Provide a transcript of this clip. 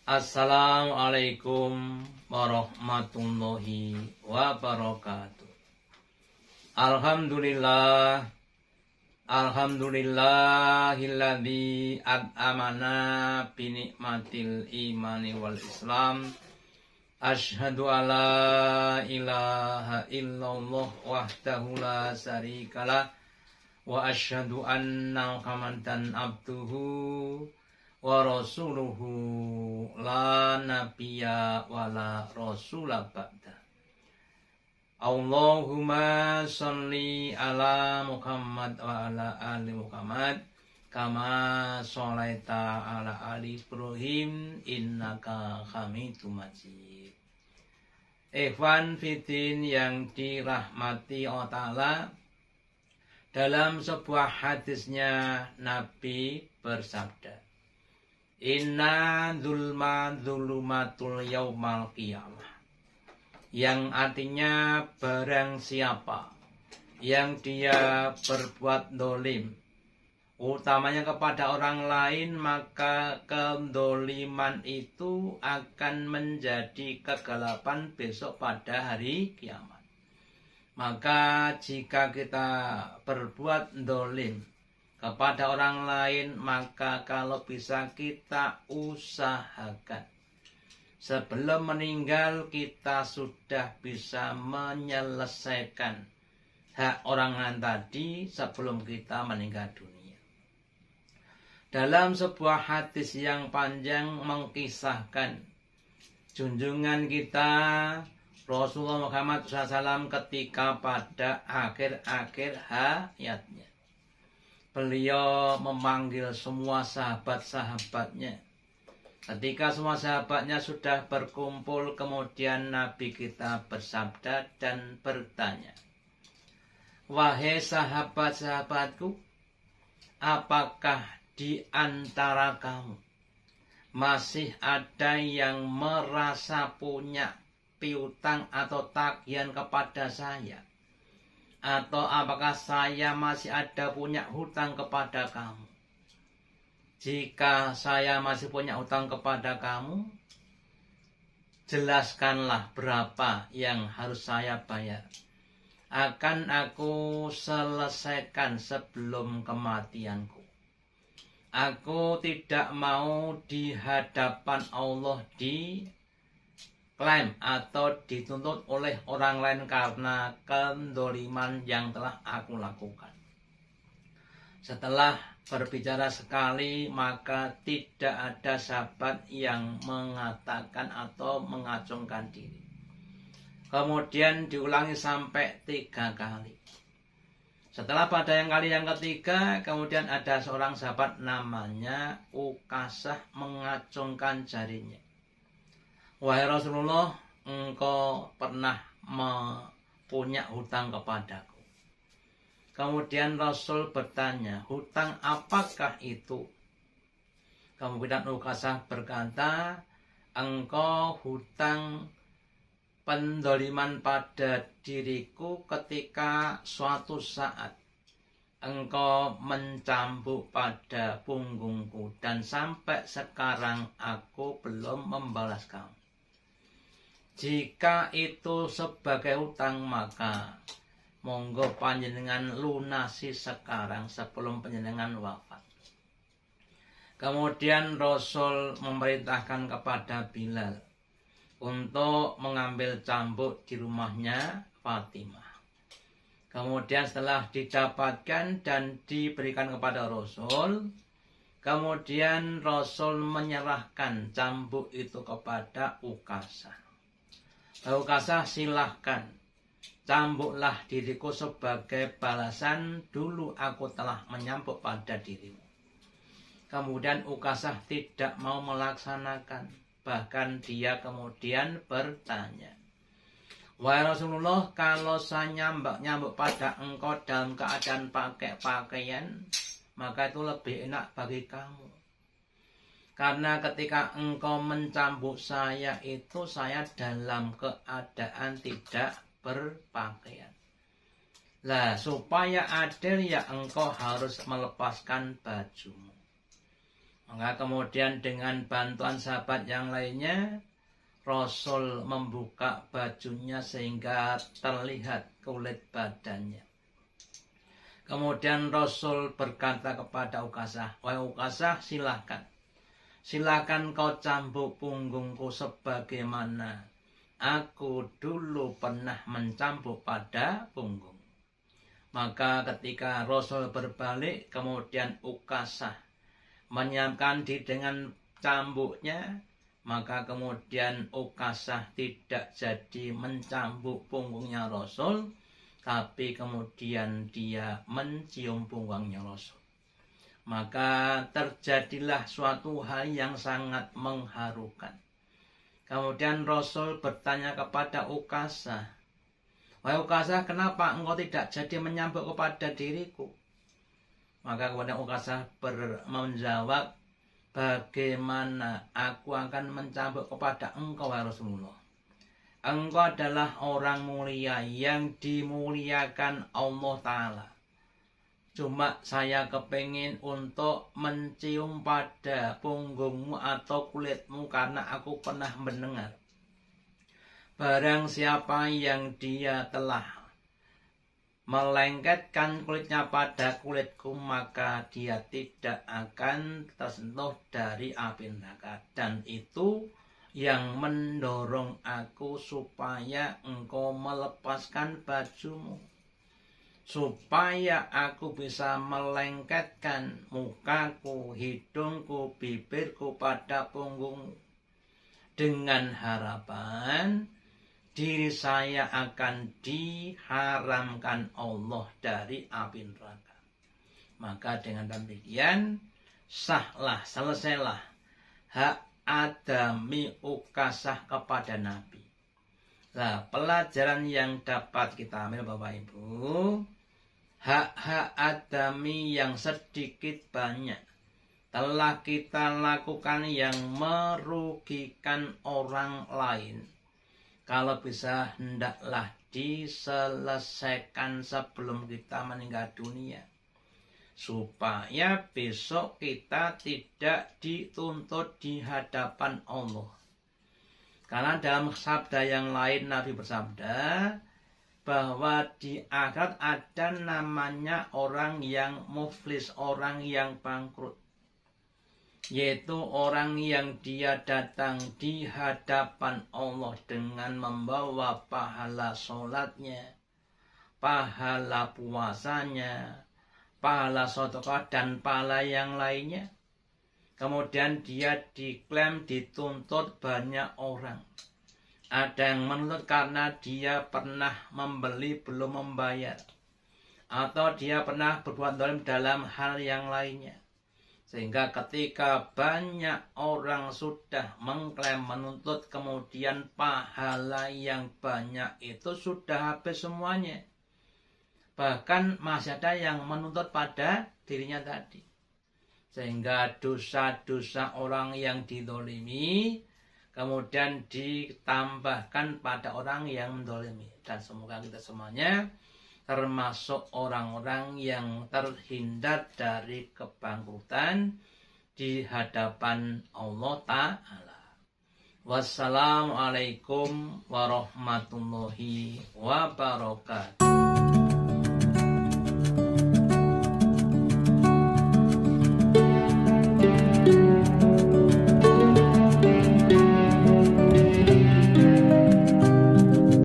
Assalamualaikum warahmatullahi wabarakatuh. Alhamdulillah, alhamdulillahilladzi at'amana binikmatil imani wal islam. Asyhadu alla ilaha illallah wahdahu la syarikalah wa asyhadu anna Muhammadan abduhu wa rasuluhu la nabiyya wa la rasula ba'da. Allahumma sholli ala Muhammad wa ala ali Muhammad kama sholaita ala ali Ibrahim innaka Hamidum Majid. Ikhwan fiddin yang dirahmati Allah Ta'ala, dalam sebuah hadisnya Nabi bersabda, Inna dzulma dzulumatul yaumal qiyamah, yang artinya barang siapa yang dia berbuat dolim, utamanya kepada orang lain, maka kedoliman itu akan menjadi kegelapan besok pada hari kiamat. Maka jika kita berbuat dolim kepada orang lain, maka kalau bisa kita usahakan sebelum meninggal kita sudah bisa menyelesaikan hak orang lain tadi sebelum kita meninggal dunia. Dalam sebuah hadis yang panjang mengkisahkan junjungan kita Rasulullah Muhammad SAW ketika pada akhir-akhir hayatnya. Beliau memanggil semua sahabat-sahabatnya. Ketika semua sahabatnya sudah berkumpul, kemudian Nabi kita bersabda dan bertanya, wahai sahabat-sahabatku, apakah di antara kamu masih ada yang merasa punya piutang atau tagihan kepada saya? Atau apakah saya masih ada punya hutang kepada kamu? Jika saya masih punya hutang kepada kamu, jelaskanlah berapa yang harus saya bayar. Akan aku selesaikan sebelum kematianku. Aku tidak mau di hadapan Allah diklaim atau dituntut oleh orang lain karena kedoliman yang telah aku lakukan. Setelah berbicara sekali, maka tidak ada sahabat yang mengatakan atau mengacungkan diri. Kemudian diulangi sampai 3 kali. Setelah pada kali yang ketiga, kemudian ada seorang sahabat namanya Ukasah mengacungkan jarinya. Wahai Rasulullah, engkau pernah punya hutang kepadaku. Kemudian Rasul bertanya, hutang apakah itu? Kemudian Ukasah berkata, engkau hutang pendoliman pada diriku ketika suatu saat engkau mencambuk pada punggungku dan sampai sekarang aku belum membalas kamu. Jika itu sebagai hutang, maka monggo panjenengan lunasi sekarang sebelum panjenengan wafat. Kemudian Rasul memerintahkan kepada Bilal untuk mengambil cambuk di rumahnya Fatimah. Kemudian setelah didapatkan dan diberikan kepada Rasul, kemudian Rasul menyerahkan cambuk itu kepada Ukasah. Ukasah, silahkan, cambuklah diriku sebagai balasan dulu aku telah menyambuk pada dirimu. Kemudian Ukasah tidak mau melaksanakan. Bahkan dia kemudian bertanya, wahai Rasulullah, kalau saya nyambuk pada engkau dalam keadaan pakai pakaian, maka itu lebih enak bagi kamu. Karena ketika engkau mencambuk saya itu, saya dalam keadaan tidak berpakaian. Lah, supaya adil ya engkau harus melepaskan bajumu. Maka kemudian dengan bantuan sahabat yang lainnya, Rasul membuka bajunya sehingga terlihat kulit badannya. Kemudian Rasul berkata kepada Ukasah, "Wahai Ukasah, silakan kau cambuk punggungku sebagaimana aku dulu pernah mencambuk pada punggung." Maka ketika Rasul berbalik, kemudian Ukasah menyiapkan diri dengan cambuknya, maka kemudian Ukasah tidak jadi mencambuk punggungnya Rasul, tapi kemudian dia mencium punggungnya Rasul. Maka terjadilah suatu hal yang sangat mengharukan. Kemudian Rasul bertanya kepada Ukasah, "Wahai Ukasah, kenapa engkau tidak jadi menyambut kepada diriku?" Maka kemudian Ukasah menjawab, "Bagaimana aku akan mencambuk kepada engkau, wahai Rasulullah? Engkau adalah orang mulia yang dimuliakan Allah Ta'ala. Cuma saya kepingin untuk mencium pada punggungmu atau kulitmu karena aku pernah mendengar. Barang siapa yang dia telah melengketkan kulitnya pada kulitku, maka dia tidak akan tersentuh dari api neraka. Dan itu yang mendorong aku supaya engkau melepaskan bajumu, supaya aku bisa melengketkan mukaku, hidungku, bibirku pada punggungmu, dengan harapan diri saya akan diharamkan Allah dari api neraka." Maka dengan demikian selesailah hak adami Ukasah kepada Nabi. Nah, pelajaran yang dapat kita ambil Bapak Ibu, hak-hak adami yang sedikit banyak telah kita lakukan yang merugikan orang lain, kalau bisa hendaklah diselesaikan sebelum kita meninggal dunia, supaya besok kita tidak dituntut di hadapan Allah. Karena dalam sabda yang lain Nabi bersabda bahwa di akhirat ada namanya orang yang muflis, orang yang bangkrut, yaitu orang yang dia datang di hadapan Allah dengan membawa pahala sholatnya, pahala puasanya, pahala sedekah dan pahala yang lainnya. Kemudian dia diklaim dituntut banyak orang. Ada yang menuntut karena dia pernah membeli belum membayar, atau dia pernah berbuat zalim dalam hal yang lainnya. Sehingga ketika banyak orang sudah mengklaim menuntut, kemudian pahala yang banyak itu sudah habis semuanya. Bahkan masih ada yang menuntut pada dirinya tadi. Sehingga dosa-dosa orang yang dizalimi kemudian ditambahkan pada orang yang menzalimi. Dan semoga kita semuanya termasuk orang-orang yang terhindar dari kebangkrutan di hadapan Allah Ta'ala. Wassalamualaikum warahmatullahi wabarakatuh.